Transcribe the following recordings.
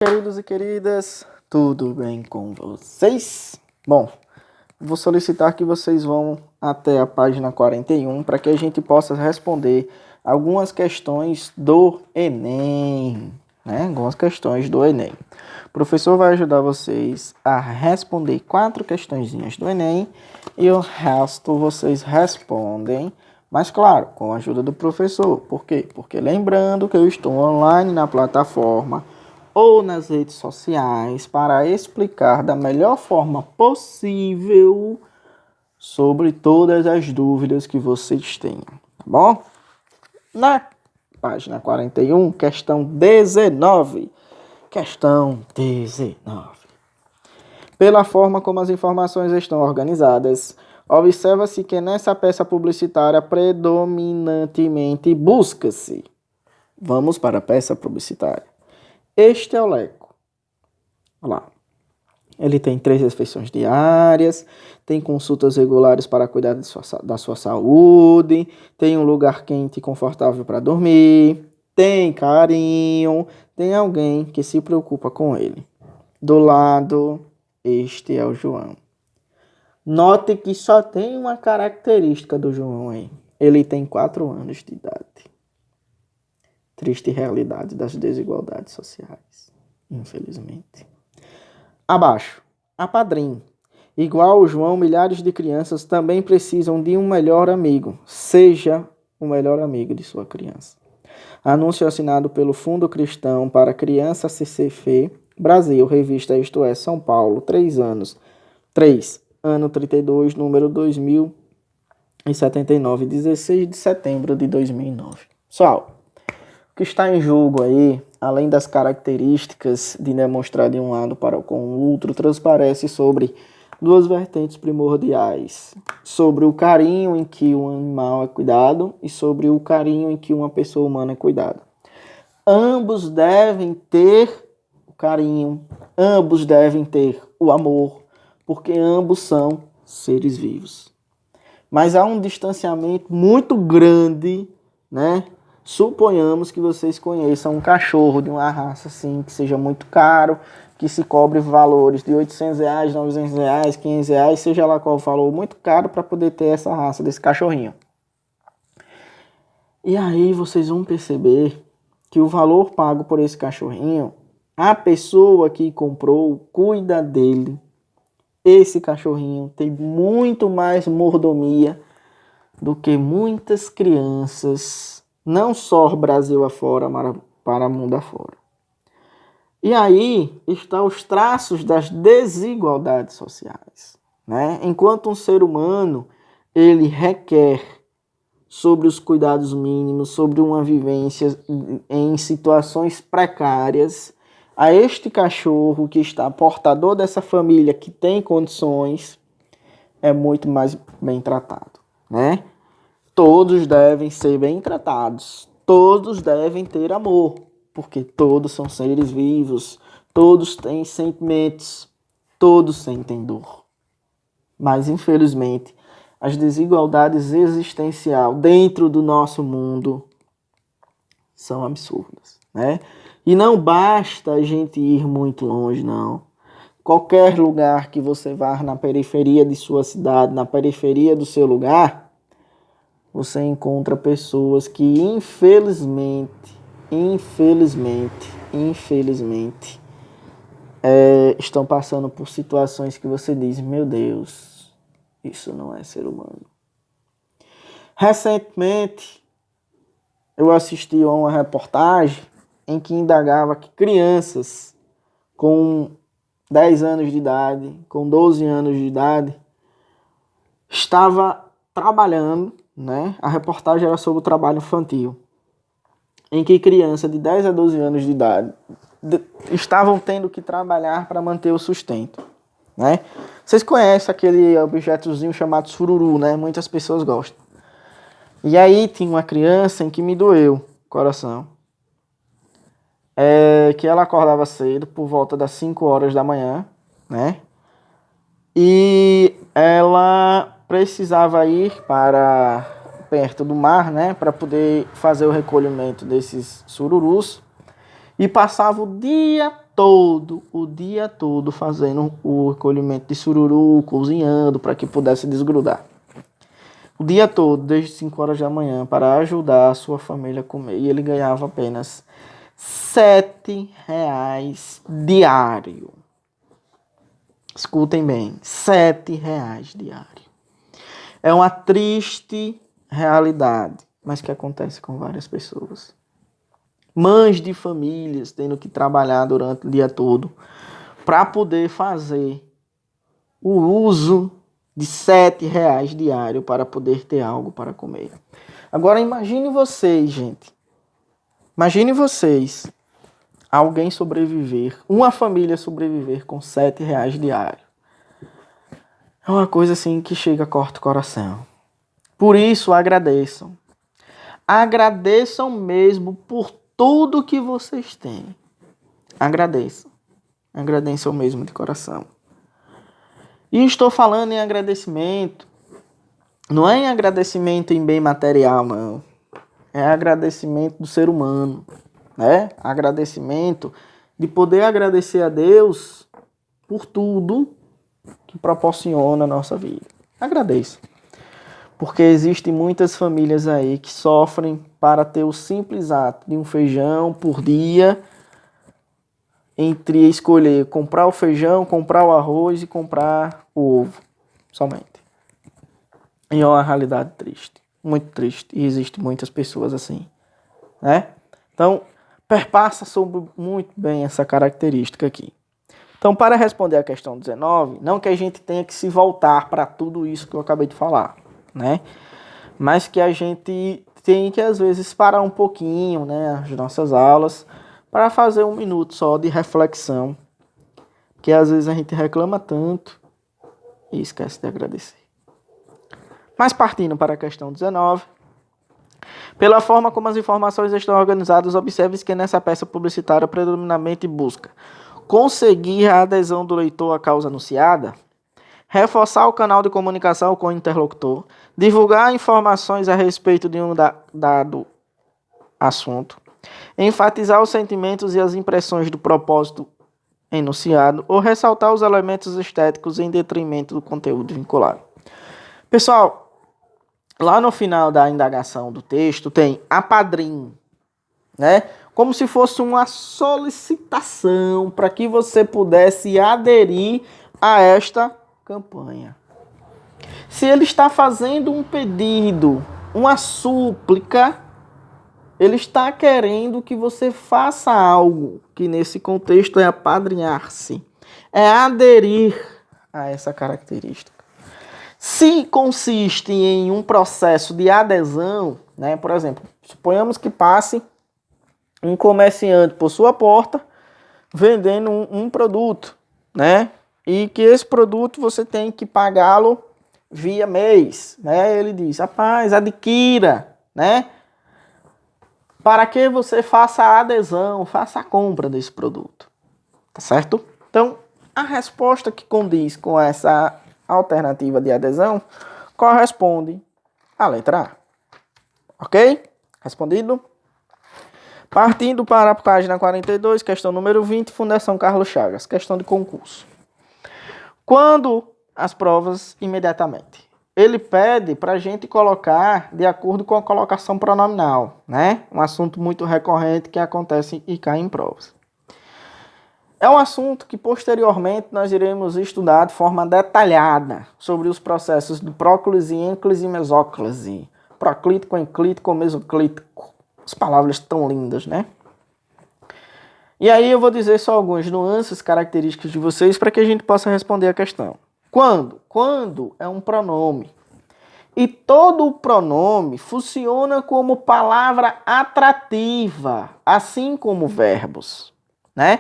Queridos e queridas, tudo bem com vocês? Bom, vou solicitar que vocês vão até a página 41 para que a gente possa responder algumas questões do Enem, né? Algumas questões do Enem. O professor vai ajudar vocês a responder 4 questõezinhas do Enem e o resto vocês respondem, mas claro, com a ajuda do professor. Por quê? Porque lembrando que eu estou online na plataforma ou nas redes sociais para explicar da melhor forma possível sobre todas as dúvidas que vocês tenham, tá bom? Na página 41, questão 19. Questão 19. Pela forma como as informações estão organizadas, observa-se que nessa peça publicitária predominantemente busca-se. Vamos para a peça publicitária. Este é o Leco. Olha lá. Ele tem 3 refeições diárias, tem consultas regulares para cuidar da sua saúde, tem um lugar quente e confortável para dormir, tem carinho, tem alguém que se preocupa com ele. Do lado, este é o João. Note que só tem uma característica do João aí. Ele tem 4 anos de idade. Triste realidade das desigualdades sociais, infelizmente. Abaixo, a padrinho. Igual o João, milhares de crianças também precisam de um melhor amigo. Seja o melhor amigo de sua criança. Anúncio assinado pelo Fundo Cristão para Criança CCF Brasil, revista Isto é, São Paulo, 3 anos. 3, ano 32, número 2079, 16 de setembro de 2009. Pessoal, o que está em jogo aí, além das características de demonstrar de um lado para com o outro, transparece sobre 2 vertentes primordiais. Sobre o carinho em que um animal é cuidado e sobre o carinho em que uma pessoa humana é cuidada. Ambos devem ter o carinho, ambos devem ter o amor, porque ambos são seres vivos. Mas há um distanciamento muito grande, né? Suponhamos que vocês conheçam um cachorro de uma raça assim, que seja muito caro, que se cobre valores de R$800, R$900, R$500, seja lá qual valor, muito caro para poder ter essa raça desse cachorrinho. E aí vocês vão perceber que o valor pago por esse cachorrinho, a pessoa que comprou cuida dele. Esse cachorrinho tem muito mais mordomia do que muitas crianças, não só Brasil afora, mas para mundo afora. E aí estão os traços das desigualdades sociais, né? Enquanto um ser humano, ele requer sobre os cuidados mínimos, sobre uma vivência em situações precárias, a este cachorro que está portador dessa família que tem condições, é muito mais bem tratado, né? Todos devem ser bem tratados, todos devem ter amor, porque todos são seres vivos, todos têm sentimentos, todos sentem dor. Mas, infelizmente, as desigualdades existenciais dentro do nosso mundo são absurdas, né? E não basta a gente ir muito longe, não. Qualquer lugar que você vá na periferia de sua cidade, na periferia do seu lugar, você encontra pessoas que infelizmente, estão passando por situações que você diz, meu Deus, isso não é ser humano. Recentemente, eu assisti a uma reportagem em que indagava que crianças com 10 anos de idade, com 12 anos de idade, estava trabalhando, né? A reportagem era sobre o trabalho infantil, em que crianças de 10 a 12 anos de idade estavam tendo que trabalhar para manter o sustento, né? Vocês conhecem aquele objetozinho chamado sururu, né? Muitas pessoas gostam. E aí tinha uma criança em que me doeu o coração. Que ela acordava cedo, por volta das 5 horas da manhã, né? E ela precisava ir para perto do mar, né? Para poder fazer o recolhimento desses sururus. e passava o dia todo fazendo o recolhimento de sururu, cozinhando para que pudesse desgrudar. O dia todo, desde 5 horas da manhã, para ajudar a sua família a comer. E ele ganhava apenas R$ 7 diário. Escutem bem, R$ 7 diário. É uma triste realidade, mas que acontece com várias pessoas. Mães de famílias tendo que trabalhar durante o dia todo para poder fazer o uso de R$ 7 diário para poder ter algo para comer. Agora imagine vocês, gente. Imagine vocês, alguém sobreviver, uma família sobreviver com R$ 7 diário. É uma coisa assim que chega, corta o coração. Por isso, agradeçam. Agradeçam mesmo por tudo que vocês têm. Agradeçam. Agradeçam mesmo de coração. E estou falando em agradecimento. Não é em agradecimento em bem material, não. É agradecimento do ser humano. Né? Agradecimento de poder agradecer a Deus por tudo que proporciona a nossa vida. Agradeço. Porque existem muitas famílias aí que sofrem para ter o simples ato de um feijão por dia, entre escolher comprar o feijão, comprar o arroz e comprar o ovo, somente. E é uma realidade triste, muito triste, e existem muitas pessoas assim, né? Então, perpassa sobre muito bem essa característica aqui. Então, para responder a questão 19, não que a gente tenha que se voltar para tudo isso que eu acabei de falar, né? Mas que a gente tem que, às vezes, parar um pouquinho, né, as nossas aulas, para fazer 1 minuto só de reflexão, que às vezes a gente reclama tanto e esquece de agradecer. Mas partindo para a questão 19, pela forma como as informações estão organizadas, observe-se que nessa peça publicitária predominantemente busca conseguir a adesão do leitor à causa anunciada, reforçar o canal de comunicação com o interlocutor, divulgar informações a respeito de um dado assunto, enfatizar os sentimentos e as impressões do propósito enunciado ou ressaltar os elementos estéticos em detrimento do conteúdo vinculado. Pessoal, lá no final da indagação do texto tem apadrinhe, né? Como se fosse uma solicitação para que você pudesse aderir a esta campanha. Se ele está fazendo um pedido, uma súplica, ele está querendo que você faça algo, que nesse contexto é apadrinhar-se, é aderir a essa característica. Se consiste em um processo de adesão, né, por exemplo, suponhamos que passe um comerciante por sua porta vendendo um produto, né? E que esse produto você tem que pagá-lo via mês, né? Ele diz, rapaz, adquira, né? Para que você faça a adesão, faça a compra desse produto, tá certo? Então, a resposta que condiz com essa alternativa de adesão corresponde à letra A. Ok? Respondido? Partindo para a página 42, questão número 20, Fundação Carlos Chagas, questão de concurso. Quando as provas, imediatamente. Ele pede para a gente colocar de acordo com a colocação pronominal, né? Um assunto muito recorrente que acontece e cai em provas. É um assunto que posteriormente nós iremos estudar de forma detalhada sobre os processos de próclise, ênclise e mesóclise. Proclítico, enclítico, mesoclítico. As palavras tão lindas, né? E aí eu vou dizer só algumas nuances características de vocês para que a gente possa responder a questão. Quando? Quando é um pronome. E todo pronome funciona como palavra atrativa, assim como verbos, né?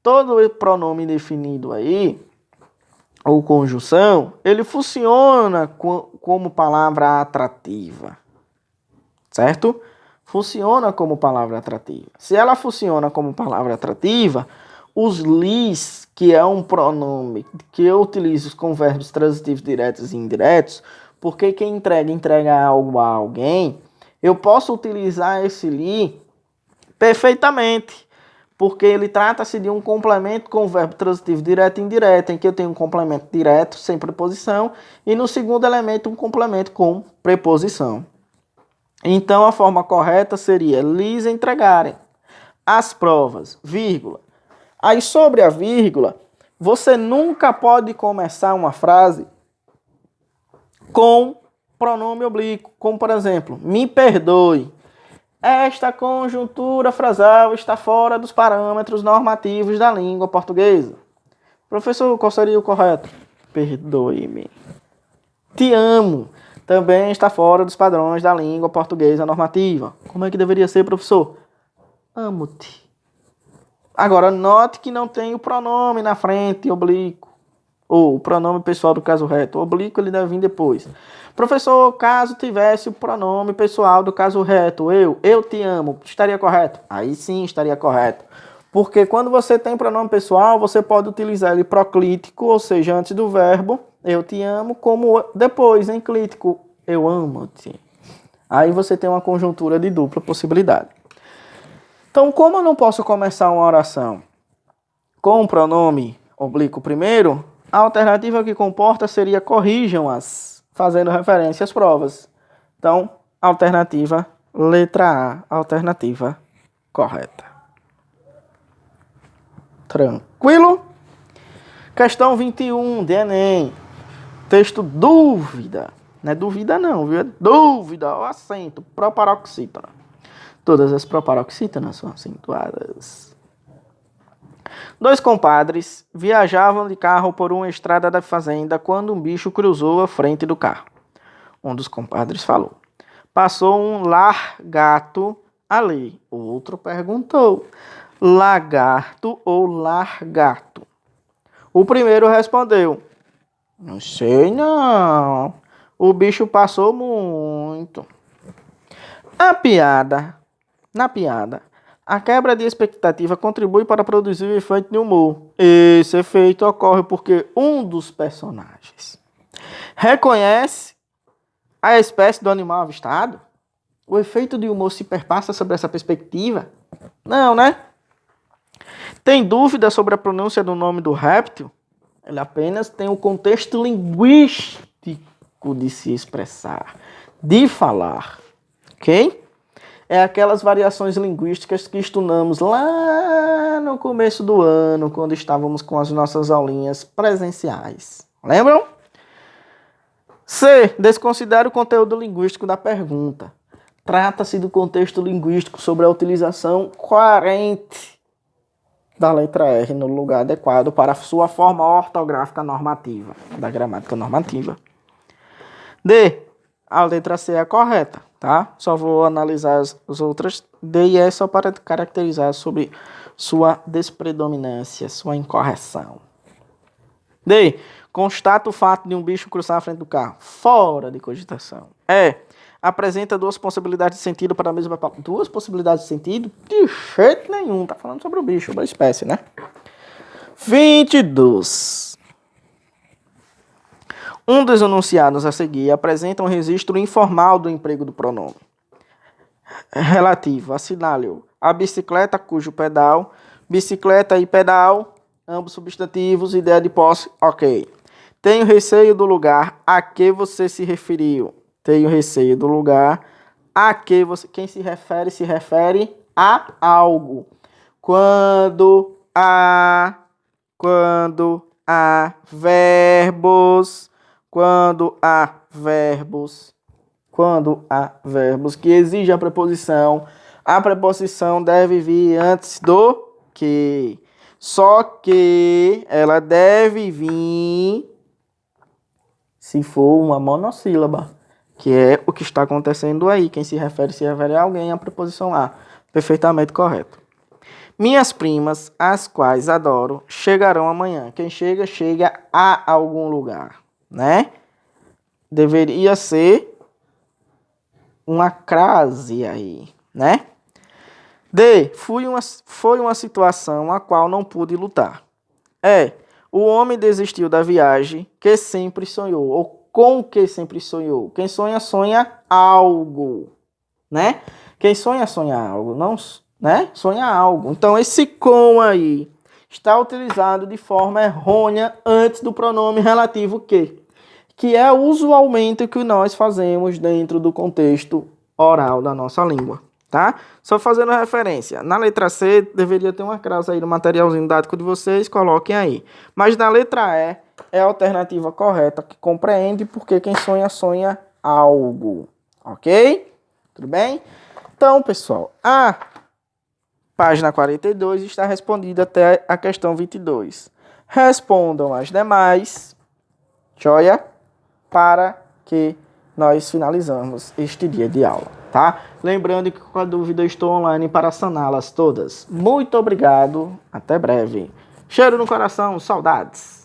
Todo pronome definido aí, ou conjunção, ele funciona como palavra atrativa, certo? Funciona como palavra atrativa. Se ela funciona como palavra atrativa, os lis, que é um pronome que eu utilizo com verbos transitivos diretos e indiretos, porque quem entrega algo a alguém, eu posso utilizar esse li perfeitamente. porque ele trata-se de um complemento com o verbo transitivo direto e indireto, em que eu tenho um complemento direto sem preposição e no segundo elemento um complemento com preposição. Então a forma correta seria lhes entregarem as provas, vírgula. Aí sobre a vírgula, você nunca pode começar uma frase com pronome oblíquo, como por exemplo, me perdoe. Esta conjuntura frasal está fora dos parâmetros normativos da língua portuguesa. Professor, qual seria o correto? Perdoe-me. Te amo. Também está fora dos padrões da língua portuguesa normativa. Como é que deveria ser, professor? Amo-te. Agora, note que não tem o pronome na frente, oblíquo. Ou o pronome pessoal do caso reto. O oblíquo ele deve vir depois. Professor, caso tivesse o pronome pessoal do caso reto, eu te amo, estaria correto? Aí sim estaria correto. Porque quando você tem pronome pessoal, você pode utilizar ele proclítico, ou seja, antes do verbo, eu te amo, como depois, enclítico, eu amo-te. Aí você tem uma conjuntura de dupla possibilidade. Então, como eu não posso começar uma oração com o pronome oblíquo primeiro, a alternativa que comporta seria corrijam-as, fazendo referência às provas. Então, alternativa letra A, alternativa correta. Tranquilo? Questão 21 de Enem. Texto dúvida. Não é dúvida não, viu? É dúvida, o acento, proparoxítona. Todas as proparoxítonas são acentuadas. 2 compadres viajavam de carro por uma estrada da fazenda quando um bicho cruzou a frente do carro. Um dos compadres falou: passou um largato ali. O outro perguntou: lagarto ou largato? O primeiro respondeu: não sei não. O bicho passou muito. Na piada, a quebra de expectativa contribui para produzir o efeito de humor. Esse efeito ocorre porque um dos personagens reconhece a espécie do animal avistado. O efeito de humor se perpassa sobre essa perspectiva? Não, né? Tem dúvida sobre a pronúncia do nome do réptil? Ele apenas tem o contexto linguístico de se expressar, de falar, ok? É aquelas variações linguísticas que estudamos lá no começo do ano, quando estávamos com as nossas aulinhas presenciais. Lembram? C. Desconsidere o conteúdo linguístico da pergunta. Trata-se do contexto linguístico sobre a utilização coerente da letra R no lugar adequado para a sua forma ortográfica normativa, da gramática normativa. D. A letra C é a correta, tá? Só vou analisar as outras. D e E só para caracterizar sobre sua despredominância, sua incorreção. D. Constata o fato de um bicho cruzar a frente do carro. Fora de cogitação. E. Apresenta 2 possibilidades de sentido para a mesma palavra. 2 possibilidades de sentido? De jeito nenhum. Tá falando sobre o bicho, sobre a espécie, né? 22. Um dos enunciados a seguir apresenta um registro informal do emprego do pronome relativo. Assinale-o. A bicicleta cujo pedal, bicicleta e pedal, ambos substantivos, ideia de posse, ok. Tenho receio do lugar a que você se referiu. Tenho receio do lugar a que você... Quem se refere a algo. Quando há verbos... Quando há verbos que exigem a preposição deve vir antes do que. Só que ela deve vir se for uma monossílaba, que é o que está acontecendo aí. Quem se refere a alguém, a preposição a. Perfeitamente correto. Minhas primas, as quais adoro, chegarão amanhã. Quem chega a algum lugar, né? Deveria ser uma crase aí, né? D. Foi uma situação a qual não pude lutar. O homem desistiu da viagem que sempre sonhou, ou com o que sempre sonhou. Quem sonha, sonha algo, né? Quem sonha, sonha algo. né? Sonha algo. Então, esse com aí está utilizado de forma errônea antes do pronome relativo que é usualmente o que nós fazemos dentro do contexto oral da nossa língua, tá? Só fazendo referência, na letra C deveria ter uma crase aí no materialzinho didático de vocês, coloquem aí. Mas na letra E é a alternativa correta, que compreende porque quem sonha, sonha algo, ok? Tudo bem? Então, pessoal, a página 42 está respondida até a questão 22. Respondam as demais, joia? Para que nós finalizamos este dia de aula, tá? Lembrando que com a dúvida eu estou online para saná-las todas. Muito obrigado, até breve. Cheiro no coração, saudades!